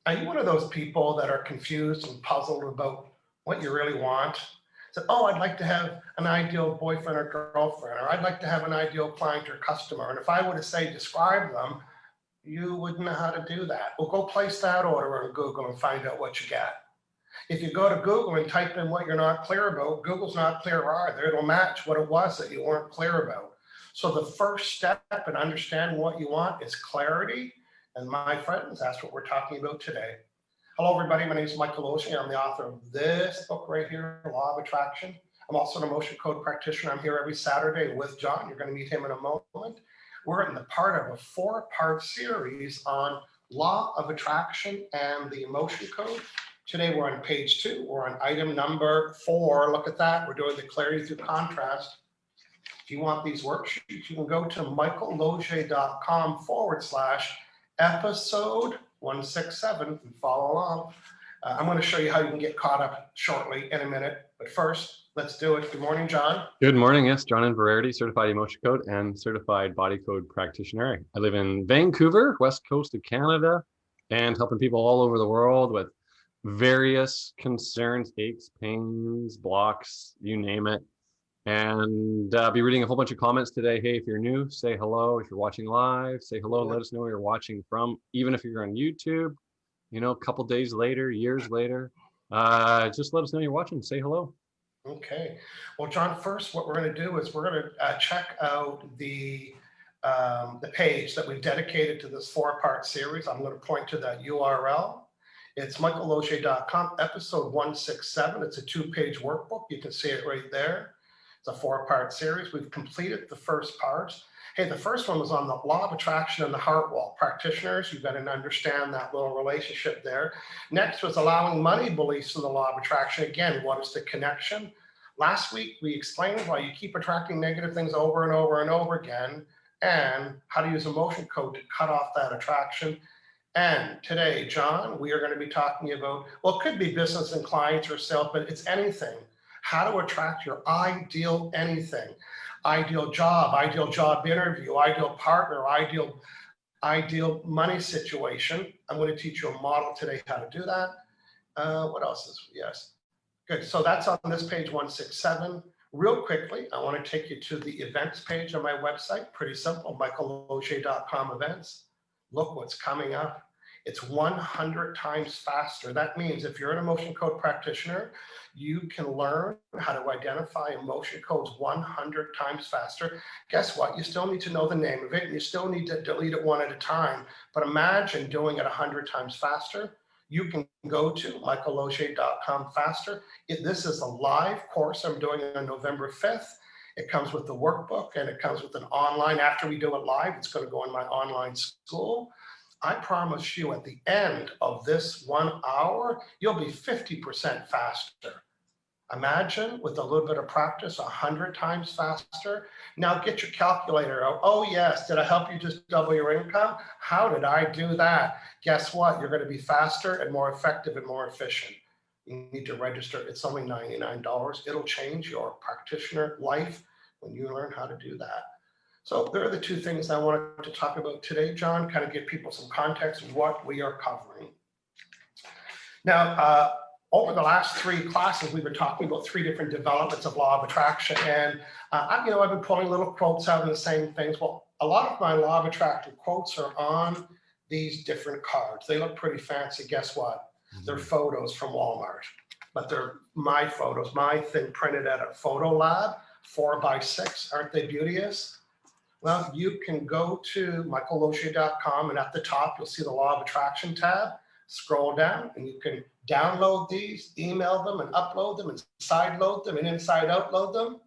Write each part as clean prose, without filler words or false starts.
Are you one of those people that are confused and puzzled about what you really want? So, oh, I'd like to have an ideal boyfriend or girlfriend, or I'd like to have an ideal client or customer. And if I were to say, describe them, you wouldn't know how to do that. Well, go place that order on Google and find out what you get. If you go to Google and type in what you're not clear about, Google's not clear either. It'll match what it was that you weren't clear about. So the first step in understanding what you want is clarity. And my friends, that's what we're talking about today. Hello, everybody. My name is Michael Oshie. I'm the author of this book right here, Law of Attraction. I'm also an emotion code practitioner. I'm here every Saturday with John. You're going to meet him in a moment. We're in the part of a 4-part series on Law of Attraction and the emotion code. Today we're on page 2. We're on item number 4. Look at that. We're doing the clarity through contrast. If you want these worksheets, you can go to michaellogier.com/episode 167 and follow along. I'm going to show you how you can get caught up shortly in a minute. But first, let's do it. Good morning, John. Good morning. Yes, John and Verarity, certified emotion code and certified body code practitioner. I live in Vancouver, west coast of Canada, and helping people all over the world with various concerns, aches, pains, blocks, you name it. And I'll be reading a whole bunch of comments today. Hey, if you're new, say hello. If you're watching live, say hello. Let us know where you're watching from. Even if you're on YouTube, a couple days later, years later, just let us know you're watching. Say hello. Okay. Well, John, first, what we're going to do is we're going to check out the page that we've dedicated to this 4-part series. I'm going to point to that URL. It's michaellogier.com, episode 167. It's a 2-page workbook. You can see it right there. It's a 4-part series. We've completed the first part. Hey, the first one was on the law of attraction and the heart wall. Practitioners, you've got to understand that little relationship there. Next was allowing money beliefs in the law of attraction. Again, what is the connection? Last week, we explained why you keep attracting negative things over and over and over again, and how to use emotion code to cut off that attraction. And today, John, we are going to be talking about, well, it could be business and clients or sales, but it's anything. How to attract your ideal anything. Ideal job interview, ideal partner, ideal money situation. I'm going to teach you a model today how to do that. What else is, yes. Good, so that's on this page 167. Real quickly, I want to take you to the events page on my website. Pretty simple, michaellogier.com events. Look what's coming up. It's 100 times faster. That means if you're an emotion code practitioner, you can learn how to identify emotion codes 100 times faster. Guess what? You still need to know the name of it, and you still need to delete it one at a time. But imagine doing it 100 times faster. You can go to michaellogier.com faster. This is a live course I'm doing on November 5th. It comes with the workbook, and it comes with an online. After we do it live, it's going to go in my online school. I promise you at the end of this 1 hour, you'll be 50% faster. Imagine with a little bit of practice, 100 times faster. Now get your calculator out. Oh yes, did I help you just double your income? How did I do that? Guess what? You're going to be faster and more effective and more efficient. You need to register. It's only $99. It'll change your practitioner life when you learn how to do that. So there are the 2 things I wanted to talk about today, John, kind of give people some context of what we are covering. Now, over the last 3 classes, we've been talking about 3 different developments of law of attraction. And, I've been pulling little quotes out and saying things. Well, a lot of my law of attraction quotes are on these different cards. They look pretty fancy. Guess what? They're photos from Walmart, but they're my photos, my thing printed at a photo lab, 4x6. Aren't they beauteous? Well, you can go to michaellogier.com, and at the top, you'll see the Law of Attraction tab. Scroll down, and you can download these, email them, and upload them, and sideload them, and inside outload them.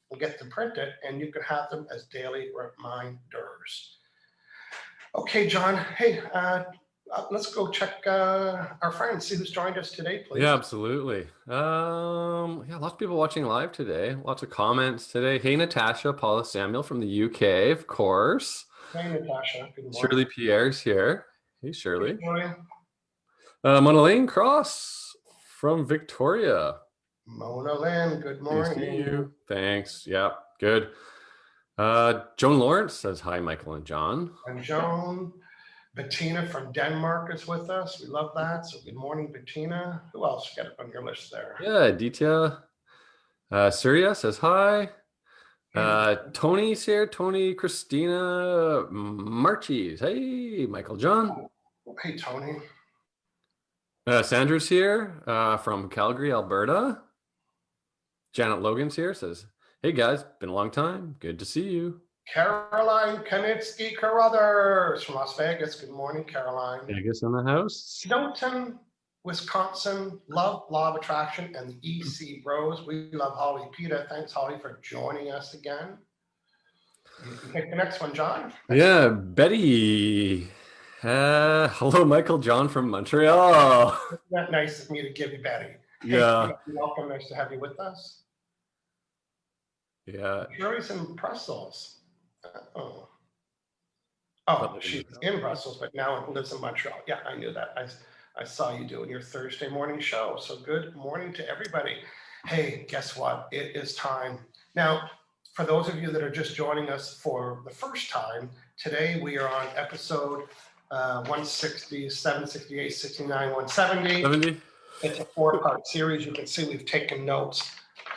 We'll get them printed, and you can have them as daily reminders. Okay, John. Hey, let's go check our friends, see who's joined us today, please. Yeah, absolutely. Lots of people watching live today. Lots of comments today. Hey, Natasha, Paula Samuel from the UK, of course. Hey, Natasha. Good morning. Shirley Pierre's here. Hey, Shirley. Good morning. Mona Lane Cross from Victoria. Mona Lynn, good morning. Nice to meet you. Thanks. Yeah, good. Joan Lawrence says hi, Michael and John. And Joan. Bettina from Denmark is with us. We love that. So good morning, Bettina. Who else you got on your list there? Yeah, Ditya. Surya says hi. Tony's here. Tony, Christina, Marchies. Hey, Michael John. Hey, Tony. Sandra's here from Calgary, Alberta. Janet Logan's here, says, hey guys, been a long time. Good to see you. Caroline Kanitsky Carruthers from Las Vegas. Good morning, Caroline. Vegas in the house. Snowton, Wisconsin. Love Law of Attraction and the EC Bros. We love Holly Pita. Thanks, Holly, for joining us again. You can take the next one, John. Yeah, Betty. Hello, Michael John from Montreal. Isn't that nice of me to give you, Betty? Yeah. Hey, welcome. Nice to have you with us. Yeah. Sherry's in Brussels. Oh, she's in Brussels, but now lives in Montreal. Yeah, I knew that. I saw you doing your Thursday morning show. So good morning to everybody. Hey, guess what? It is time. Now, for those of you that are just joining us for the first time, today we are on episode 160, 768, 69, 170. 70. It's a 4-part series. You can see we've taken notes.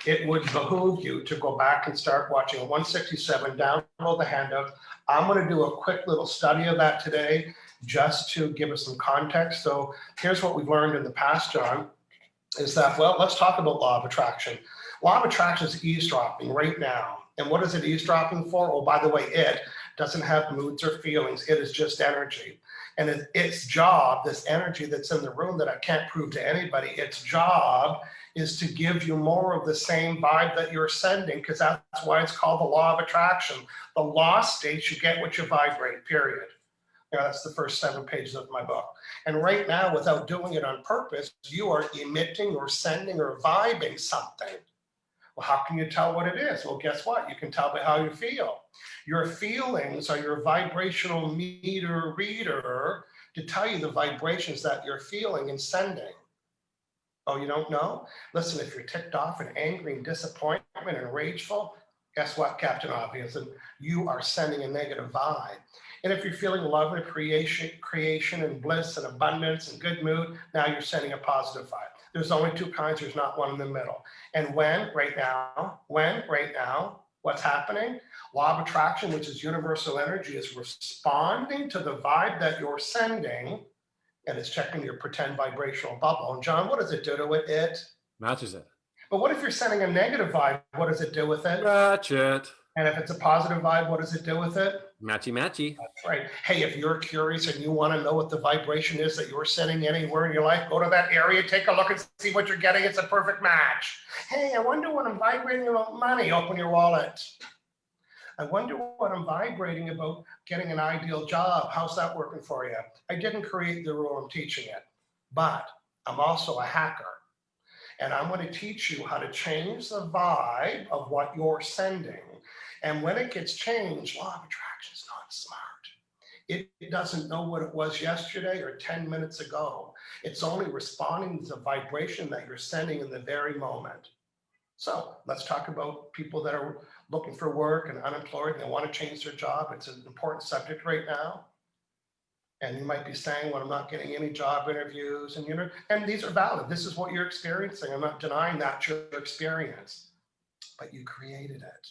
It would behoove you to go back and start watching 167, download the handout. I'm going to do a quick little study of that today just to give us some context. So here's what we've learned in the past, John, is that, well, let's talk about law of attraction. Law of attraction is eavesdropping right now. And what is it eavesdropping for? Oh, by the way, it doesn't have moods or feelings. It is just energy. And its job, this energy that's in the room that I can't prove to anybody, its job is to give you more of the same vibe that you're sending, because that's why it's called the law of attraction. The law states you get what you vibrate, period. That's the first 7 pages of my book. And right now, without doing it on purpose, you are emitting or sending or vibing something. Well, how can you tell what it is? Well, guess what? You can tell by how you feel. Your feelings are your vibrational meter reader to tell you the vibrations that you're feeling and sending. Oh, you don't know? Listen, if you're ticked off and angry and disappointment and rageful, guess what, Captain Obvious? And you are sending a negative vibe. And if you're feeling love and creation and bliss and abundance and good mood, now you're sending a positive vibe. There's only 2 kinds. There's not one in the middle. And when, right now, what's happening? Law of attraction, which is universal energy, is responding to the vibe that you're sending, and it's checking your pretend vibrational bubble. And John, what does it do to it? It matches it. But what if you're sending a negative vibe? What does it do with it? Match it. And if it's a positive vibe, what does it do with it? Matchy, matchy. That's right. Hey, if you're curious and you want to know what the vibration is that you're sending anywhere in your life, go to that area, take a look and see what you're getting. It's a perfect match. Hey, I wonder what I'm vibrating about money. Open your wallet. I wonder what I'm vibrating about getting an ideal job. How's that working for you? I didn't create the rule, I'm teaching it, but I'm also a hacker. And I'm going to teach you how to change the vibe of what you're sending. And when it gets changed, law of attraction is not smart. It doesn't know what it was yesterday or 10 minutes ago. It's only responding to the vibration that you're sending in the very moment. So let's talk about people that are looking for work and unemployed and they want to change their job. It's an important subject right now. And you might be saying, well, I'm not getting any job interviews, and these are valid. This is what you're experiencing. I'm not denying that's your experience, but you created it.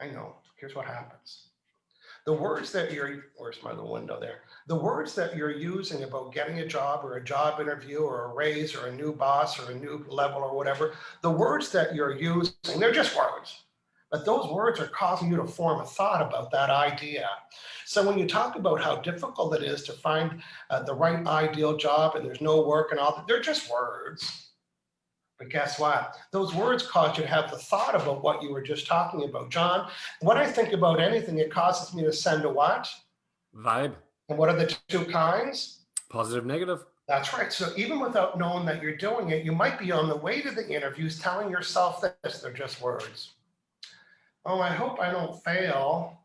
I know. Here's what happens. The words that where's my little window there? The words that you're using about getting a job or a job interview or a raise or a new boss or a new level or whatever, the words that you're using, they're just words. But those words are causing you to form a thought about that idea. So when you talk about how difficult it is to find the right ideal job and there's no work and all that, they're just words. But guess what? Those words cause you to have the thought about what you were just talking about. John, when I think about anything, it causes me to send a what? Vibe. And what are the 2 kinds? Positive, negative. That's right. So even without knowing that you're doing it, you might be on the way to the interviews telling yourself this, they're just words. Oh, I hope I don't fail.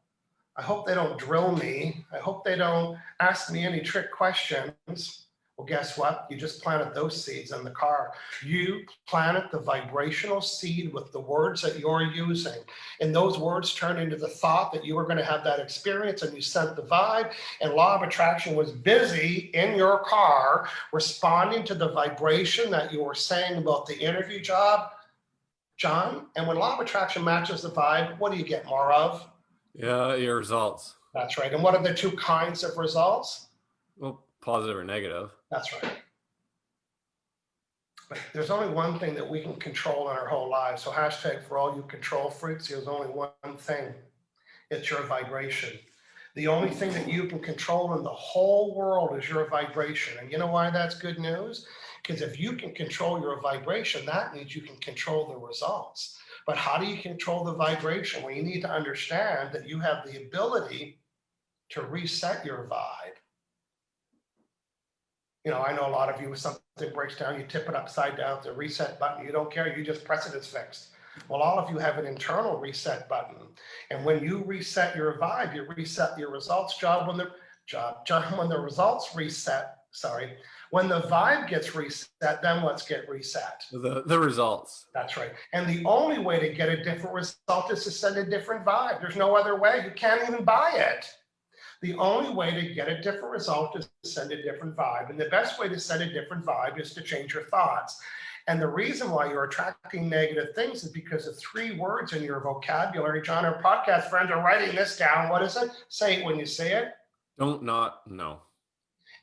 I hope they don't drill me. I hope they don't ask me any trick questions. Well, guess what? You just planted those seeds in the car. You planted the vibrational seed with the words that you're using. And those words turned into the thought that you were going to have that experience, and you sent the vibe. And law of attraction was busy in your car responding to the vibration that you were saying about the interview job, John. And when law of attraction matches the vibe, what do you get more of? Yeah, your results. That's right. And what are the two kinds of results? Well, positive or negative. That's right. But there's only one thing that we can control in our whole lives. So hashtag for all you control freaks, there's only one thing. It's your vibration. The only thing that you can control in the whole world is your vibration. And you know why that's good news? Because if you can control your vibration, that means you can control the results. But how do you control the vibration? Well, you need to understand that you have the ability to reset your vibe. You know, I know a lot of you, if something breaks down, you tip it upside down, the reset button, you don't care, you just press it, it's fixed. Well, all of you have an internal reset button. And when you reset your vibe, you reset your results. When the results reset, when the vibe gets reset, then what's get reset? The results. That's right. And the only way to get a different result is to send a different vibe. There's no other way. You can't even buy it. The only way to get a different result is to send a different vibe. And the best way to send a different vibe is to change your thoughts. And the reason why you're attracting negative things is because of 3 words in your vocabulary. John, our podcast friends are writing this down. What is it? Say it when you say it. Don't, not, no.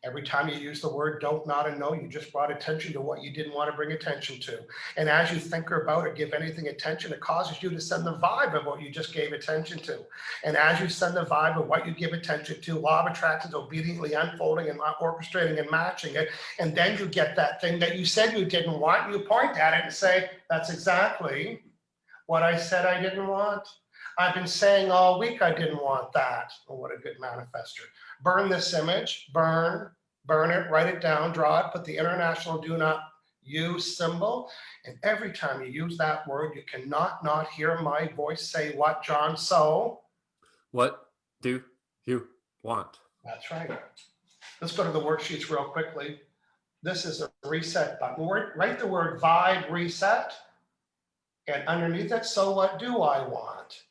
Every time you use the word don't, not, and no, you just brought attention to what you didn't want to bring attention to. And as you think about or give anything attention, it causes you to send the vibe of what you just gave attention to. And as you send the vibe of what you give attention to, law of attraction is obediently unfolding and orchestrating and matching it. And then you get that thing that you said you didn't want. You point at it and say, that's exactly what I said I didn't want. I've been saying all week I didn't want that. Oh, what a good manifester. Burn this image, burn it, write it down, draw it, put the international do not use symbol. And every time you use that word, you cannot not hear my voice say what, John? So what do you want? That's right. Let's go to the worksheets real quickly. This is a reset button. Write the word vibe reset, and underneath it, so what do I want?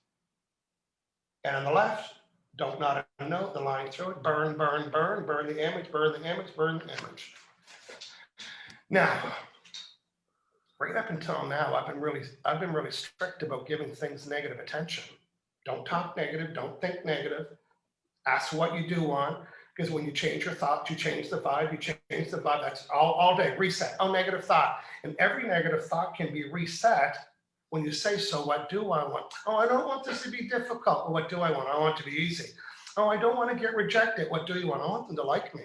And on the left, don't, not, a no, the line through it, burn, burn, burn, burn the image, burn the image, burn the image. Now, right up until now, I've been really strict about giving things negative attention. Don't talk negative, don't think negative. Ask what you do want, because when you change your thoughts, you change the vibe, that's all day, reset, negative thought. And every negative thought can be reset when you say, so what do I want? Oh, I don't want this to be difficult. What do I want? I want it to be easy. Oh, I don't want to get rejected. What do you want? I want them to like me.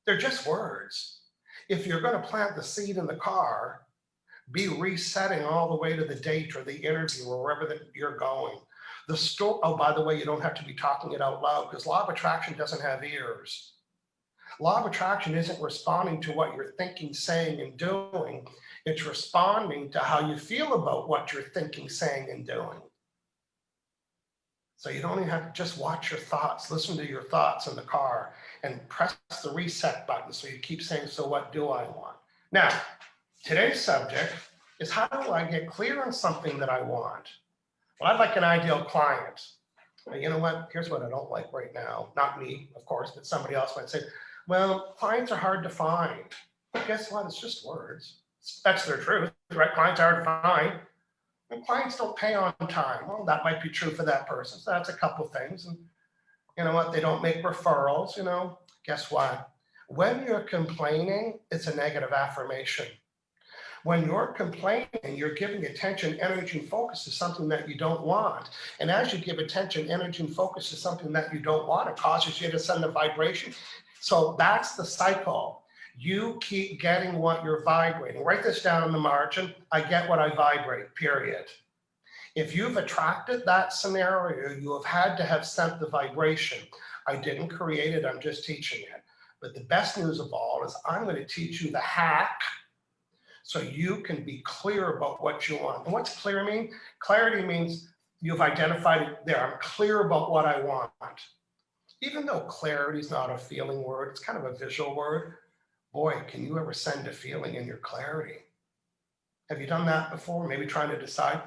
They're just words. If you're going to plant the seed in the car, be resetting all the way to the date or the interview or wherever you're going. Oh, by the way, you don't have to be talking it out loud, because law of attraction doesn't have ears. Law of attraction isn't responding to what you're thinking, saying, and doing. It's responding to how you feel about what you're thinking, saying, and doing. So you don't even have to just watch your thoughts, listen to your thoughts in the car, and press the reset button so you keep saying, so what do I want? Now, today's subject is, how do I get clear on something that I want? Well, I'd like an ideal client. But you know what? Here's what I don't like right now. Not me, of course, but somebody else might say, well, clients are hard to find. But guess what? It's just words. That's their truth, right? Clients are hard to find. And clients don't pay on time. Well, that might be true for that person. So that's a couple things. And you know what? They don't make referrals, Guess what? When you're complaining, it's a negative affirmation. When you're complaining, you're giving attention, energy, and focus to something that you don't want. And as you give attention, energy, and focus to something that you don't want, it causes you to send a vibration. So that's the cycle. You keep getting what you're vibrating. Write this down in the margin. I get what I vibrate, period. If you've attracted that scenario, you have had to have sent the vibration. I didn't create it, I'm just teaching it. But the best news of all is I'm going to teach you the hack so you can be clear about what you want. And what's clear mean? Clarity means you've identified it there. I'm clear about what I want. Even though clarity is not a feeling word, it's kind of a visual word. boy, can you ever send a feeling in your clarity? Have you done that before? Maybe trying to decide,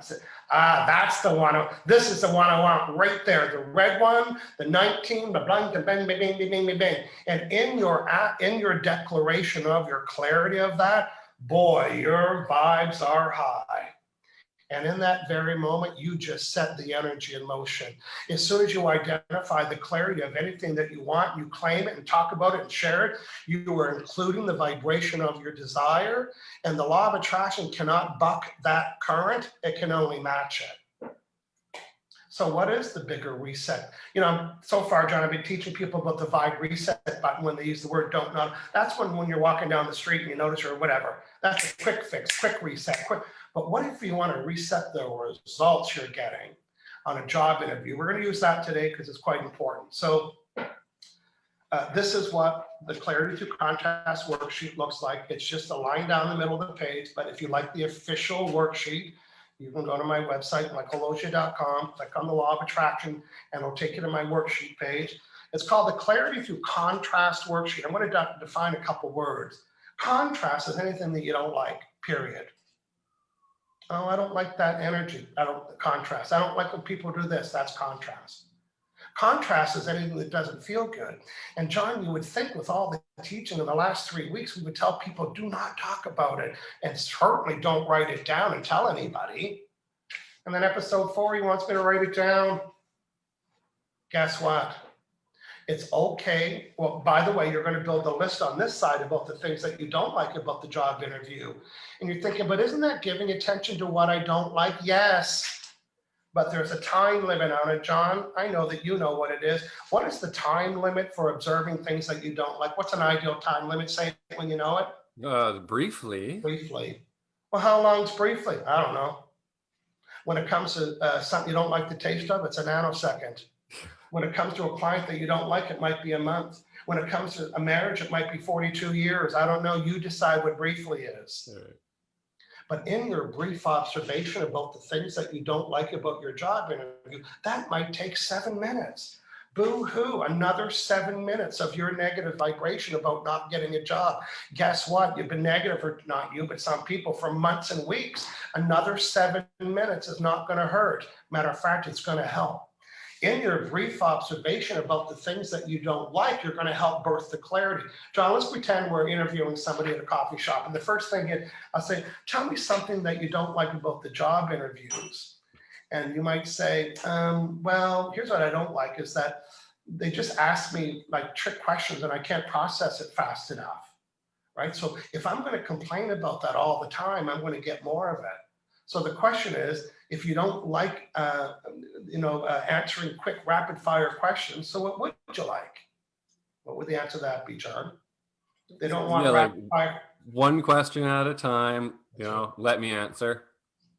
that's the one, this is the one I want right there, the red one, the 19, the blank, the bang, bang, bang, bang, bang, bang. And in your declaration of your clarity of that, boy, your vibes are high. And in that very moment, you just set the energy in motion. As soon as you identify the clarity of anything that you want, you claim it and talk about it and share it, you are including the vibration of your desire. And the law of attraction cannot buck that current. It can only match it. So what is the bigger reset? You know, so far, John, I've been teaching people about the vibe reset button when they use the word don't know. That's when you're walking down the street and you notice or whatever. That's a quick fix, quick reset, quick. But what if you want to reset the results you're getting on a job interview? We're going to use that today because it's quite important. So this is what the Clarity Through Contrast worksheet looks like. It's just a line down the middle of the page. But if you like the official worksheet, you can go to my website, michaellogia.com, click on the law of attraction, and it'll take you to my worksheet page. It's called the Clarity Through Contrast worksheet. I'm going to define a couple words. Contrast is anything that you don't like, period. Oh, I don't like that energy. Contrast. I don't like when people do this. That's contrast. Contrast is anything that doesn't feel good. And John, you would think with all the teaching in the last 3 weeks, we would tell people, do not talk about it. And certainly don't write it down and tell anybody. And then episode 4, he wants me to write it down. Guess what? It's okay. Well, by the way, you're going to build a list on this side about the things that you don't like about the job interview. And you're thinking, but isn't that giving attention to what I don't like? Yes, but there's a time limit on it, John. I know that you know what it is. What is the time limit for observing things that you don't like? What's an ideal time limit? Say it when you know it. Briefly. Briefly. Well, how long's briefly? I don't know. When it comes to something you don't like the taste of, it's a nanosecond. When it comes to a client that you don't like, it might be a month. When it comes to a marriage, it might be 42 years. I don't know. You decide what briefly is. Right. But in your brief observation about the things that you don't like about your job interview, that might take 7 minutes. Boo-hoo, another 7 minutes of your negative vibration about not getting a job. Guess what? You've been negative, or not you, but some people, for months and weeks. Another 7 minutes is not going to hurt. Matter of fact, it's going to help. In your brief observation about the things that you don't like, you're going to help birth the clarity. John, let's pretend we're interviewing somebody at a coffee shop. And the first thing I'll say, tell me something that you don't like about the job interviews. And you might say, well, here's what I don't like is that they just ask me like trick questions and I can't process it fast enough, right? So if I'm going to complain about that all the time, I'm going to get more of it. So the question is, if you don't like, answering quick, rapid-fire questions, so what would you like? What would the answer to that be, John? They don't want rapid-fire. One question at a time. Let me answer.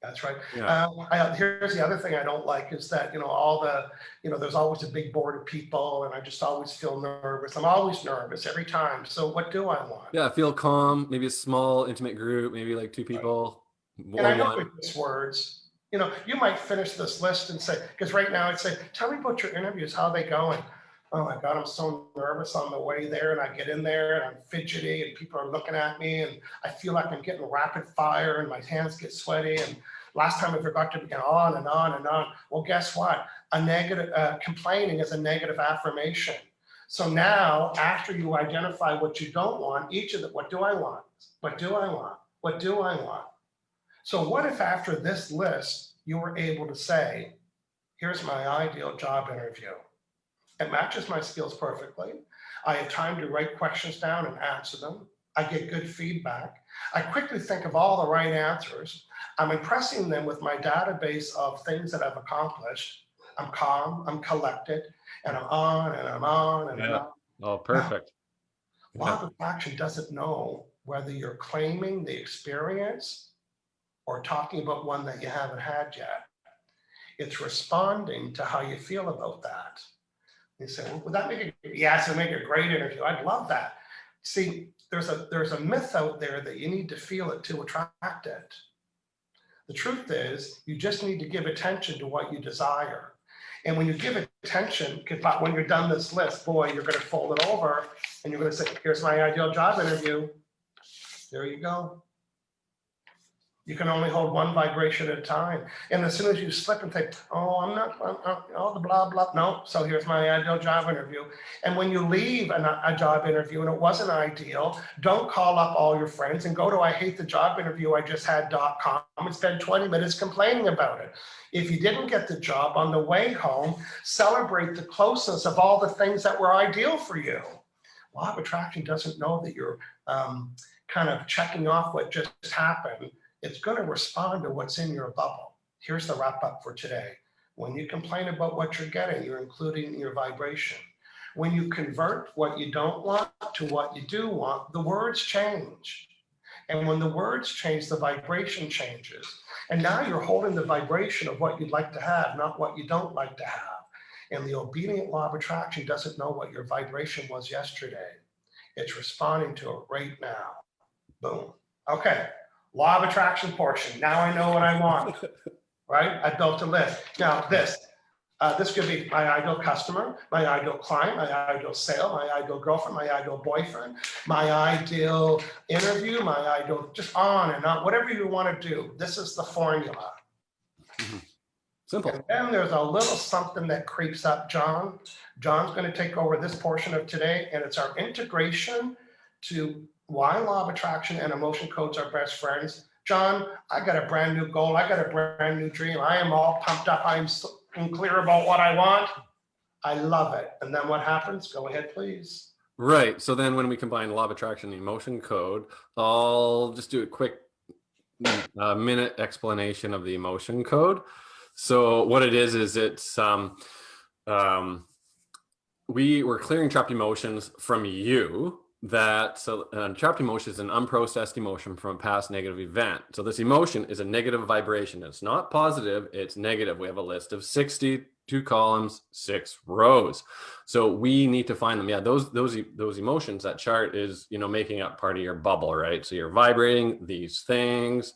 That's right. Yeah. Here's the other thing I don't like is that there's always a big board of people, and I just always feel nervous. I'm always nervous every time. So what do I want? Yeah, feel calm. Maybe a small, intimate group. Maybe like 2 people. Right. And I know with these words. You might finish this list and say, because right now I'd say, tell me about your interviews, how are they going? Oh my God, I'm so nervous on the way there, and I get in there and I'm fidgety and people are looking at me and I feel like I'm getting rapid fire and my hands get sweaty. And last time I forgot to begin on and on and on. Well, guess what? A negative complaining is a negative affirmation. So now after you identify what you don't want, what do I want? What do I want? What do I want? So what if after this list, you were able to say, here's my ideal job interview. It matches my skills perfectly. I have time to write questions down and answer them. I get good feedback. I quickly think of all the right answers. I'm impressing them with my database of things that I've accomplished. I'm calm, I'm collected, and I'm on and I'm on and I'm on. Oh, perfect. Now, law of attraction doesn't know whether you're claiming the experience or talking about one that you haven't had yet. It's responding to how you feel about that. You say, well, would that make it? Yes, it'd make a great interview. I'd love that. See, there's a myth out there that you need to feel it to attract it. The truth is, you just need to give attention to what you desire. And when you give attention, when you're done this list, boy, you're going to fold it over and you're going to say, here's my ideal job interview. There you go. You can only hold one vibration at a time. And as soon as you slip and think, oh, all the blah, blah, no. So here's my ideal job interview. And when you leave a job interview and it wasn't ideal, don't call up all your friends and go to I hate the job interview I just had.com and spend 20 minutes complaining about it. If you didn't get the job, on the way home, celebrate the closeness of all the things that were ideal for you. Law of attraction doesn't know that you're kind of checking off what just happened. It's going to respond to what's in your bubble. Here's the wrap up for today. When you complain about what you're getting, you're including your vibration. When you convert what you don't want to what you do want, the words change. And when the words change, the vibration changes. And now you're holding the vibration of what you'd like to have, not what you don't like to have. And the obedient law of attraction doesn't know what your vibration was yesterday. It's responding to it right now. Boom. Okay. Law of attraction portion. Now I know what I want, right? I built a list. Now this could be my ideal customer, my ideal client, my ideal sale, my ideal girlfriend, my ideal boyfriend, my ideal interview, my ideal, just on and on, whatever you want to do. This is the formula. Simple. And then there's a little something that creeps up, John. John's going to take over this portion of today, and it's our integration to why law of attraction and emotion codes are best friends. John, I got a brand new goal. I got a brand new dream. I am all pumped up. I'm clear about what I want. I love it. And then what happens? Go ahead, please. Right. So then when we combine law of attraction and emotion code, I'll just do a quick minute explanation of the emotion code. So what it is it's we were clearing trapped emotions from you. Trapped emotion is an unprocessed emotion from a past negative event. So this emotion is a negative vibration. It's not positive, it's negative. We have a list of 62 columns, 6 rows. So we need to find them. Yeah, those emotions, that chart is, making up part of your bubble, right? So you're vibrating these things.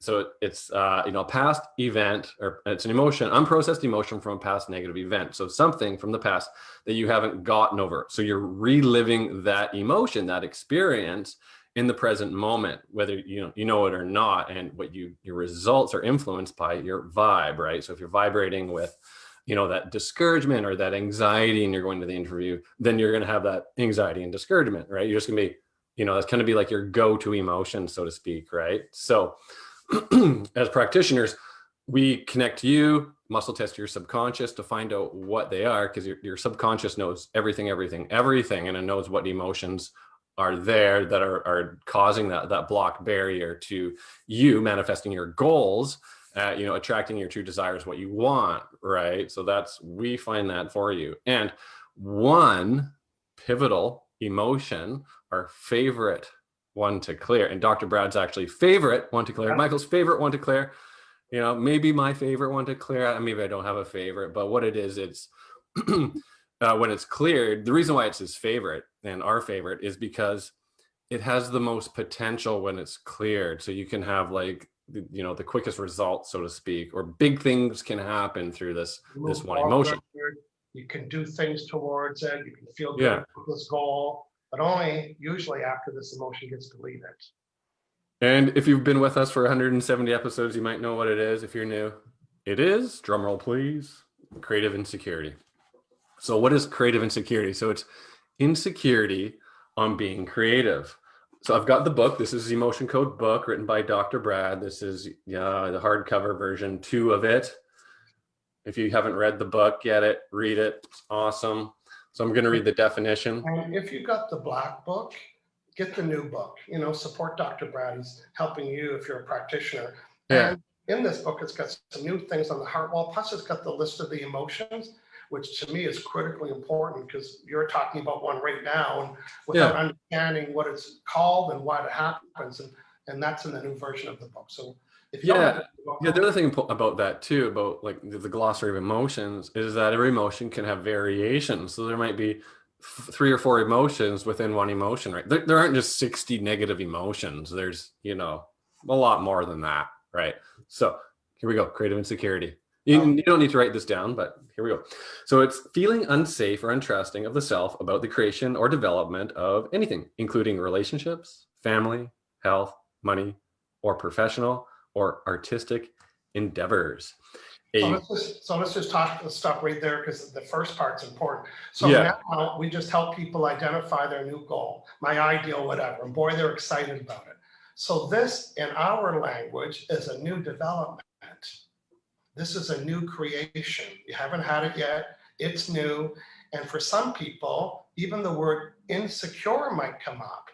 So it's a past event, or it's an emotion, unprocessed emotion from a past negative event. So something from the past that you haven't gotten over. So you're reliving that emotion, that experience in the present moment, whether you know it or not. And your results are influenced by your vibe, right? So if you're vibrating with, that discouragement or that anxiety, and you're going to the interview, then you're going to have that anxiety and discouragement, right? You're just going to be, that's going to be like your go-to emotion, so to speak, right? So as practitioners, we connect to you, muscle test your subconscious to find out what they are, because your subconscious knows everything, and it knows what emotions are there that are causing that block barrier to you manifesting your goals, attracting your true desires, what you want, right? So we find that for you. And one pivotal emotion, our favorite one to clear, and Dr. Brad's actually favorite one to clear, Michael's favorite one to clear, maybe my favorite one to clear. Maybe I don't have a favorite, but what it is, it's when it's cleared, the reason why it's his favorite and our favorite is because it has the most potential when it's cleared. So you can have the quickest results, so to speak, or big things can happen through this one emotion. You can do things towards it. You can feel good with this goal. But only usually after this emotion gets deleted. And if you've been with us for 170 episodes, you might know what it is. If you're new, it is, drumroll please, creative insecurity. So what is creative insecurity? So it's insecurity on being creative. So I've got the book. This is the Emotion Code book written by Dr. Brad. This is the hardcover version 2 of it. If you haven't read the book, get it, read it. It's awesome. So I'm going to read the definition. And if you got the black book, get the new book. Support Dr. Brad. He's helping you if you're a practitioner. Yeah. And in this book, it's got some new things on the heart wall. Plus, it's got the list of the emotions, which to me is critically important because you're talking about one right now, and without understanding what it's called and why it happens, and that's in the new version of the book. So. The other thing about that too, about the glossary of emotions, is that every emotion can have variations. So there might be 3 or 4 emotions within one emotion, right? There aren't just 60 negative emotions. There's, a lot more than that, right? So here we go, creative insecurity. You don't need to write this down, but here we go. So it's feeling unsafe or untrusting of the self about the creation or development of anything, including relationships, family, health, money, or professional or artistic endeavors. So let's stop right there because the first part's important. So Yeah. now we just help people identify their new goal, my ideal, whatever, and boy, they're excited about it. So this, in our language, is a new development. This is a new creation. You haven't had it yet. It's new. And for some people, even the word insecure might come up.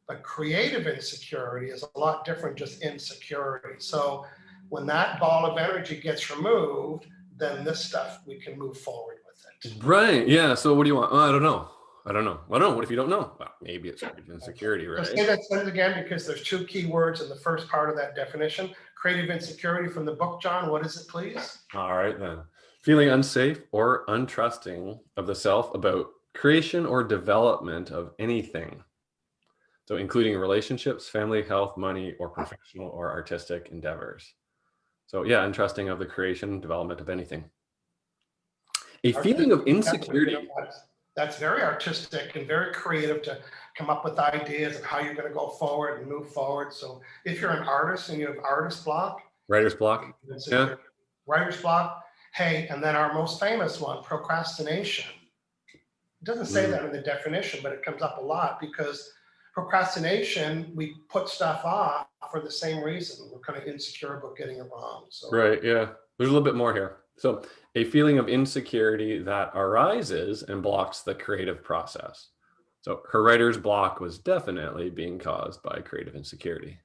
But creative insecurity is a lot different, just insecurity. So when that ball of energy gets removed, then this stuff, we can move forward with it. Right. Yeah. So what do you want? I don't know. I don't know. What if you don't know? Well, maybe it's insecurity, right? Say that sentence again, because there's two key words in the first part of that definition. Creative insecurity from the book, John. What is it, please? All right, then. Feeling unsafe or untrusting of the self about creation or development of anything. So including relationships, family, health, money, or professional or artistic endeavors. So yeah, untrusting of the creation, development of anything. A feeling of insecurity. That's very artistic and very creative to come up with ideas of how you're going to go forward and move forward. So if you're an artist and you have artist block, writer's block, yeah. Writer's block. Hey, and then our most famous one, procrastination. It doesn't say that in the definition, but it comes up a lot because procrastination, we put stuff off for the same reason. We're kind of insecure about getting it wrong. So. Right, yeah. There's a little bit more here. So a feeling of insecurity that arises and blocks the creative process. So her writer's block was definitely being caused by creative insecurity.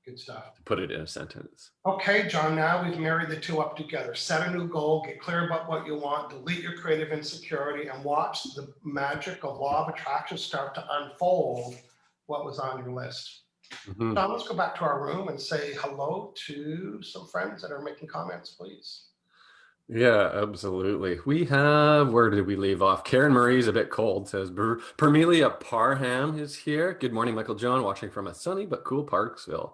Good stuff. To put it in a sentence. Okay, John, now we've married the two up together. Set a new goal, get clear about what you want, delete your creative insecurity, and watch the magic of law of attraction start to unfold what was on your list. Mm-hmm. John, let's go back to our room and say hello to some friends that are making comments, please. Yeah, absolutely. We have, where did we leave off? Karen Marie's a bit cold, says Permelia Parham is here. Good morning, Michael John, watching from a sunny but cool Parksville.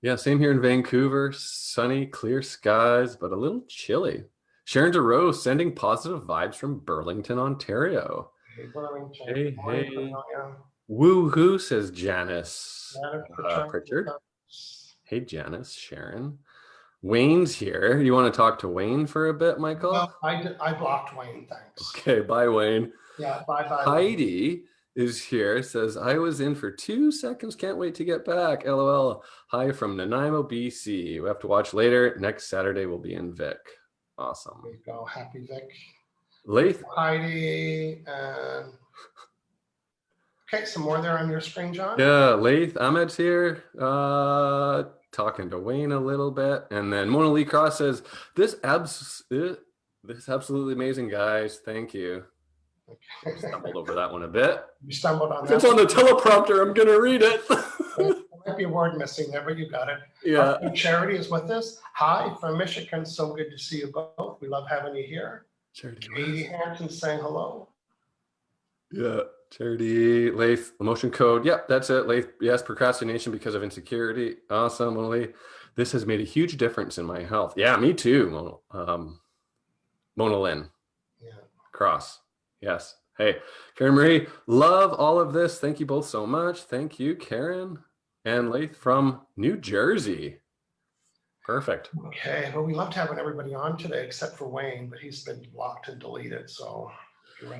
Yeah, same here in Vancouver. Sunny, clear skies, but a little chilly. Sharon DeRose sending positive vibes from Burlington, Ontario. Hey, Burlington. Hey. Woo-hoo, says Janice. Pritchard. Hey, Janice, Sharon. Wayne's here. You want to talk to Wayne for a bit, Michael? No, I blocked Wayne, thanks. Okay, bye, Wayne. Yeah, bye. Heidi is here, says, I was in for 2 seconds, can't wait to get back, LOL. Hi from Nanaimo, BC. We have to watch later. Next Saturday, we'll be in Vic. Awesome. There you go. Happy Vic. Lath. Heidi. Okay, some more there on your screen, John? Yeah, Lath Ahmed's here. Talking to Wayne a little bit. And then Mona Lee Cross says, this absolutely amazing, guys. Thank you. Okay. Stumbled over that one a bit. You stumbled on that. If it's on the teleprompter, I'm going to read it. There might be a word missing there, but you got it. Yeah. Charity is with us. Hi from Michigan. So good to see you both. We love having you here. Charity. Katie Hampton saying hello. Yeah. Charity, Lath, emotion code. Yep, that's it. Lath, yes, procrastination because of insecurity. Awesome, Mona Lee. This has made a huge difference in my health. Yeah, me too, Mona Lynn. Yeah. Cross. Yes. Hey, Karen Marie, love all of this. Thank you both so much. Thank you, Karen and Lath from New Jersey. Perfect. Okay, well, we loved having everybody on today except for Wayne, but he's been blocked and deleted. So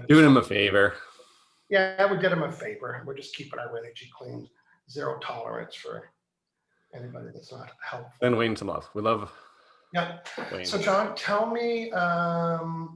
doing him a favor. Yeah, we did him a favor. We're just keeping our energy clean. Zero tolerance for anybody that's not helpful. And Wayne some love. We love. Yeah. Wayne. So John, tell me,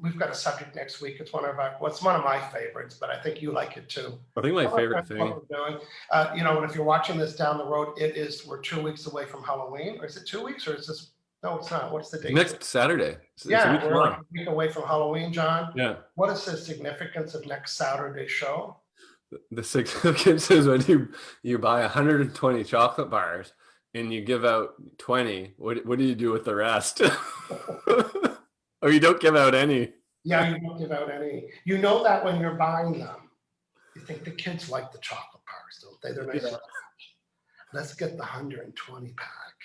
we've got a subject next week. It's one of my favorites, but I think you like it too. I think my favorite thing. What we're doing. And if you're watching this down the road, we're 2 weeks away from Halloween. Or is it 2 weeks or is this? No, it's not. What's the date? Next Saturday. Yeah, we're like a week away from Halloween, John. Yeah. What is the significance of next Saturday's show? The significance is when you buy 120 chocolate bars and you give out 20. What do you do with the rest? Or you don't give out any? Yeah, you don't give out any. You know that when you're buying them. You think the kids like the chocolate bars, don't they? They're nice. Yeah. Let's get the 120 pack.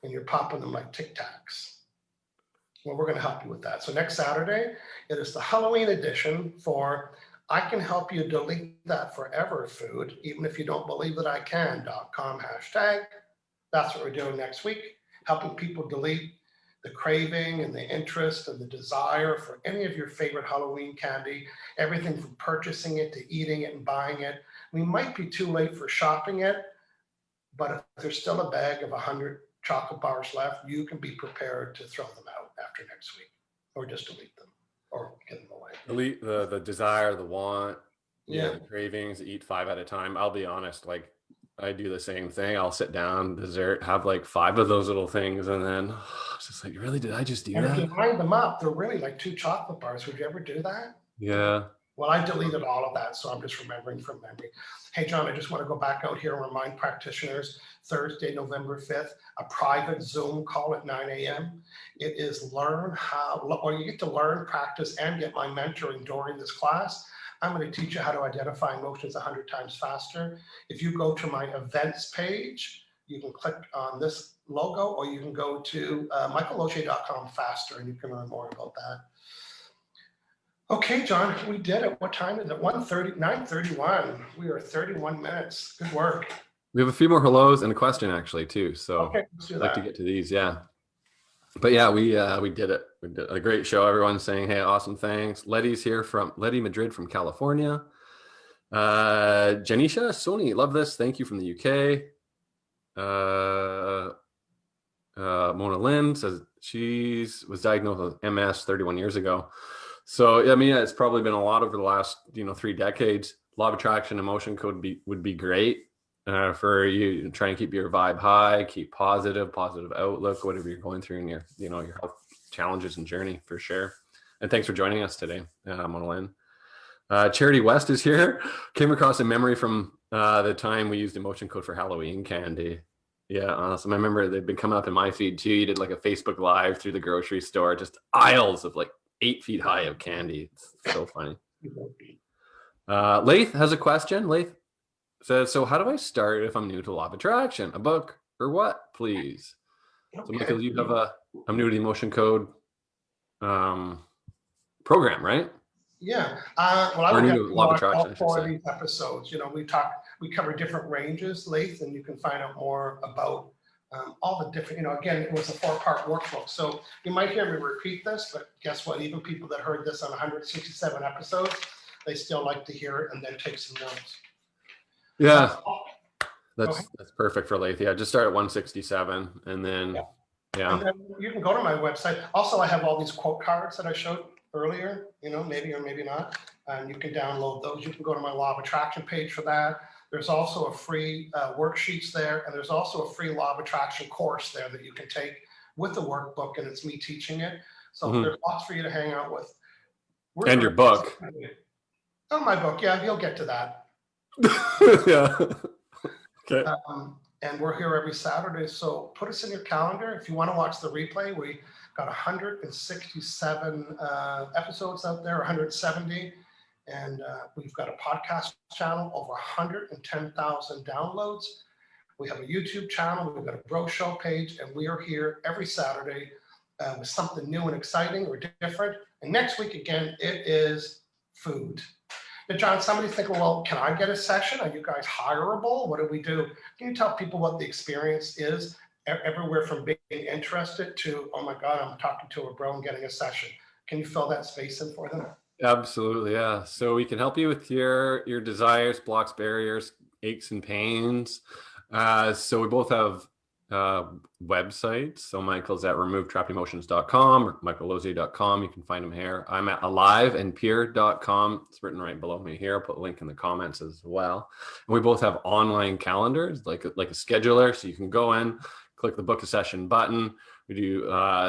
and you're popping them like Tic Tacs. Well, we're going to help you with that. So next Saturday, it is the Halloween edition for I can help you delete that forever food, even if you don't believe that I can.com hashtag. That's what we're doing next week, helping people delete the craving and the interest and the desire for any of your favorite Halloween candy, everything from purchasing it to eating it and buying it. We might be too late for shopping it, but if there's still a bag of 100 chocolate bars left, you can be prepared to throw them out after next week, or just delete them, or get them away. Delete the desire, the want, Yeah. the cravings, eat 5 at a time. I'll be honest, like I do the same thing. I'll sit down, dessert, have like 5 of those little things, and then it's just like, really, did I just do And if that? you line them up, they're really like 2 chocolate bars. Would you ever do that? Yeah. Well, I deleted all of that, so I'm just remembering from memory. Hey, John, I just want to go back out here and remind practitioners, Thursday, November 5th, a private Zoom call at 9 a.m. It is learn how, or you get to learn, practice, and get my mentoring during this class. I'm going to teach you how to identify emotions 100 times faster. If you go to my events page, you can click on this logo, or you can go to michaellogier.com faster, and you can learn more about that. Okay, John, we did it. What time is it? 1:30, 9:31. We are 31 minutes. Good work. We have a few more hellos and a question actually too. So Okay, let's do I'd like to that. get to these. Yeah. But yeah, we did it. We did a great show. Everyone's saying, hey, awesome, thanks. Letty's here from Letty Madrid from California. Janisha, Sony, love this. Thank you from the UK. Mona Lynn says she was diagnosed with MS 31 years ago. So I mean, it's probably been a lot over the last 3 decades. Law of attraction, emotion code would be great for you. Try and keep your vibe high, keep positive outlook, whatever you're going through in your your health challenges and journey, for sure. And thanks for joining us today, Mona Lynn. Charity West is here. Came across a memory from the time we used emotion code for Halloween candy. Yeah, awesome. I remember they've been coming up in my feed too. You did like a Facebook Live through the grocery store, just aisles of like 8 feet high of candy. It's so funny. Laith has a question. Laith says, so how do I start if I'm new to law of attraction? A book or what, please? Okay. So Michael, you have I'm new to the emotion code program, right? Yeah. Well, I would new to law of attraction, all 4 of these episodes. We cover different ranges, Laith, and you can find out more about all the different, again, it was a 4-part workbook. So you might hear me repeat this, but guess what? Even people that heard this on 167 episodes, they still like to hear it and then take some notes. Yeah, that's perfect for Laith. Yeah, just start at 167 and then, yeah. And then you can go to my website. Also, I have all these quote cards that I showed earlier, maybe or maybe not, and you can download those. You can go to my Law of Attraction page for that. There's also a free worksheets there, and there's also a free Law of Attraction course there that you can take with the workbook, and it's me teaching it. So there's lots for you to hang out with. And your book. Oh, my book. Yeah, you'll get to that. Yeah. Okay. And we're here every Saturday, so put us in your calendar. If you want to watch the replay, we got 167 episodes out there, 170. And we've got a podcast channel, over 110,000 downloads. We have a YouTube channel, we've got a bro show page, and we are here every Saturday with something new and exciting or different. And next week, again, it is food. Now, John, somebody's thinking, well, can I get a session? Are you guys hireable? What do we do? Can you tell people what the experience is? Everywhere from being interested to, oh my God, I'm talking to a bro and getting a session. Can you fill that space in for them? Absolutely, yeah. So we can help you with your desires, blocks, barriers, aches and pains. So we both have websites. So Michael's at removetrappedemotions.com or michaellozier.com. You can find him here. I'm at aliveandpure.com. It's written right below me here. I'll put a link in the comments as well. And we both have online calendars, like a scheduler. So you can go in, click the book a session button. We do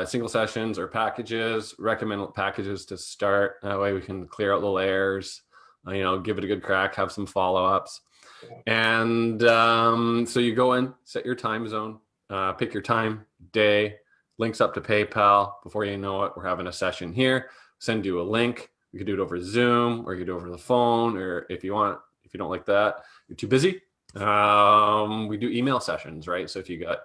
single sessions or packages, recommend packages to start. That way we can clear out the layers, give it a good crack, have some follow-ups. And so you go in, set your time zone, pick your time, day, links up to PayPal. Before you know it, we're having a session here. Send you a link. You could do it over Zoom or you could do it over the phone, or if you don't like that, you're too busy. We do email sessions, right? So if you got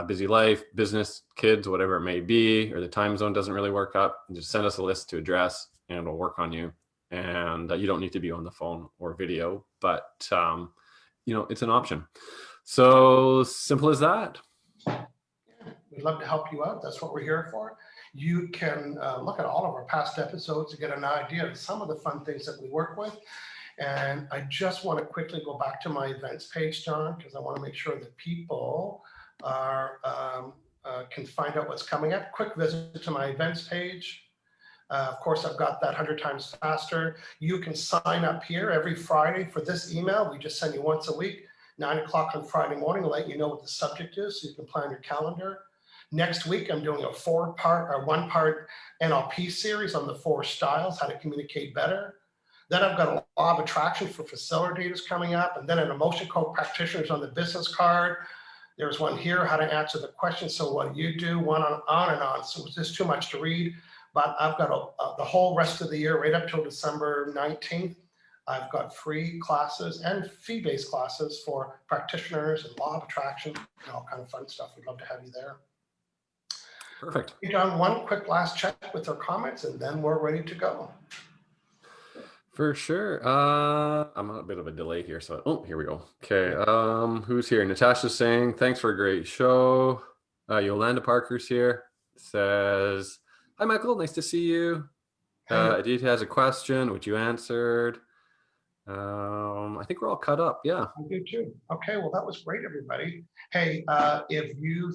busy life, business, kids, whatever it may be, or the time zone doesn't really work up, just send us a list to address and we'll work on you. And you don't need to be on the phone or video, but it's an option. So simple as that. We'd love to help you out. That's what we're here for. You can look at all of our past episodes to get an idea of some of the fun things that we work with. And I just want to quickly go back to my events page, John, because I want to make sure that people are can find out what's coming up. Quick visit to my events page. Of course, I've got that 100 times faster. You can sign up here every Friday for this email. We just send you once a week, 9 o'clock on Friday morning, let you know what the subject is so you can plan your calendar. Next week, I'm doing a one-part NLP series on the 4 styles, how to communicate better. Then I've got a law of attraction for facilitators coming up, and then an emotion code practitioners on the business card. There's one here, how to answer the question. So what do you do? One on and on. So it's just too much to read, but I've got the whole rest of the year, right up till December 19th. I've got free classes and fee-based classes for practitioners and law of attraction and all kind of fun stuff. We'd love to have you there. Perfect. Hey, John, one quick last check with our comments, and then we're ready to go. For sure. I'm on a bit of a delay here, so here we go. Okay. Who's here? Natasha's saying, thanks for a great show. Yolanda Parker's here. Says, hi, Michael. Nice to see you. Aditya has a question, which you answered. I think we're all cut up. Yeah. I do too. Okay, well, that was great, everybody. Hey, if you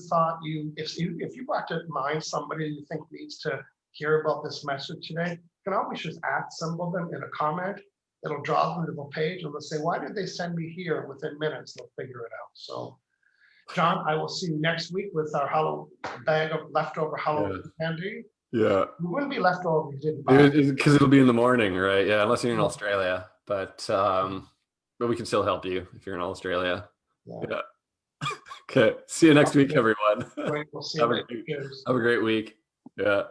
brought to mind somebody you think needs to hear about this message today, you can always just symbol them in a comment. It'll draw them to the page and they'll say, why did they send me here? Within minutes, they'll figure it out. So, John, I will see you next week with our bag of leftover Halloween candy. Yeah. It wouldn't be leftover if you didn't buy it. Because it'll be in the morning, right? Yeah, unless you're in Australia. But we can still help you if you're in Australia. Yeah. Okay. See you next week, everyone. Great. We'll see you. Have a great week. Yeah.